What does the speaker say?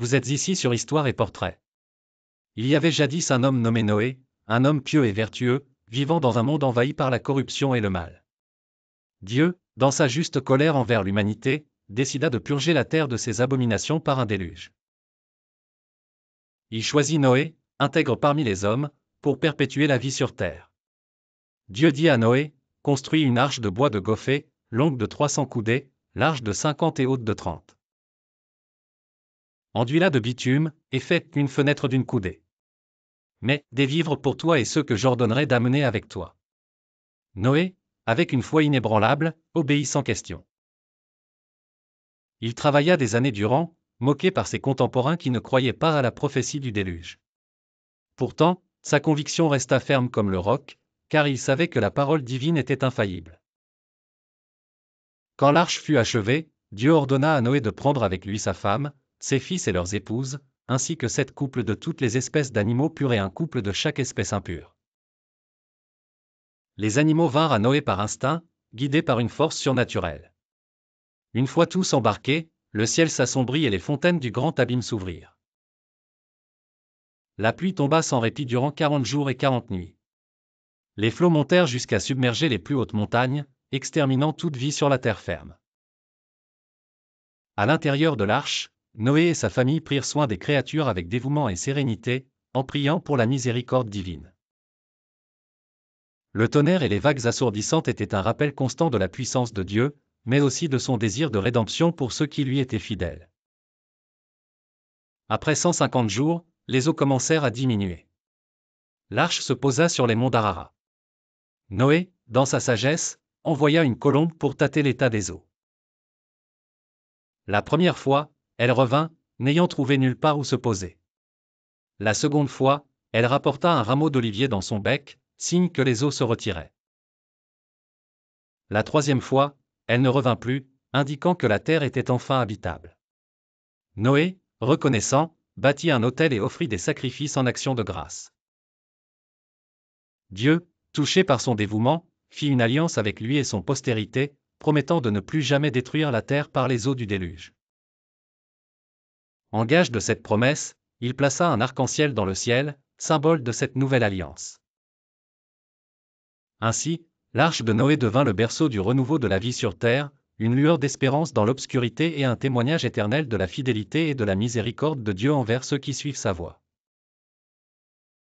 vous êtes ici sur Histoire et Portrait. Il y avait jadis un homme nommé Noé, un homme pieux et vertueux, vivant dans un monde envahi par la corruption et le mal. Dieu, dans sa juste colère envers l'humanité, décida de purger la terre de ses abominations par un déluge. Il choisit Noé, intègre parmi les hommes, pour perpétuer la vie sur terre. Dieu dit à Noé, construis une arche de bois de gophée, longue de 300 coudées, large de 50 et haute de 30. Enduis-la de bitume, et fais une fenêtre d'une coudée. Mais, des vivres pour toi et ceux que j'ordonnerai d'amener avec toi. Noé, avec une foi inébranlable, obéit sans question. Il travailla des années durant, moqué par ses contemporains qui ne croyaient pas à la prophétie du déluge. Pourtant, sa conviction resta ferme comme le roc, car il savait que la parole divine était infaillible. Quand l'arche fut achevée, Dieu ordonna à Noé de prendre avec lui sa femme, ses fils et leurs épouses, ainsi que 7 couples de toutes les espèces d'animaux purs et un couple de chaque espèce impure. Les animaux vinrent à Noé par instinct, guidés par une force surnaturelle. Une fois tous embarqués, le ciel s'assombrit et les fontaines du grand abîme s'ouvrirent. La pluie tomba sans répit durant 40 jours et 40 nuits. Les flots montèrent jusqu'à submerger les plus hautes montagnes, exterminant toute vie sur la terre ferme. À l'intérieur de l'arche, Noé et sa famille prirent soin des créatures avec dévouement et sérénité, en priant pour la miséricorde divine. Le tonnerre et les vagues assourdissantes étaient un rappel constant de la puissance de Dieu, mais aussi de son désir de rédemption pour ceux qui lui étaient fidèles. Après 150 jours, les eaux commencèrent à diminuer. L'arche se posa sur les monts d'Ararat. Noé, dans sa sagesse, envoya une colombe pour tâter l'état des eaux. La première fois, elle revint, n'ayant trouvé nulle part où se poser. La seconde fois, elle rapporta un rameau d'olivier dans son bec, signe que les eaux se retiraient. La troisième fois, elle ne revint plus, indiquant que la terre était enfin habitable. Noé, reconnaissant, bâtit un autel et offrit des sacrifices en action de grâce. Dieu, touché par son dévouement, fit une alliance avec lui et son postérité, promettant de ne plus jamais détruire la terre par les eaux du déluge. En gage de cette promesse, il plaça un arc-en-ciel dans le ciel, symbole de cette nouvelle alliance. Ainsi, l'arche de Noé devint le berceau du renouveau de la vie sur terre, une lueur d'espérance dans l'obscurité et un témoignage éternel de la fidélité et de la miséricorde de Dieu envers ceux qui suivent sa voie.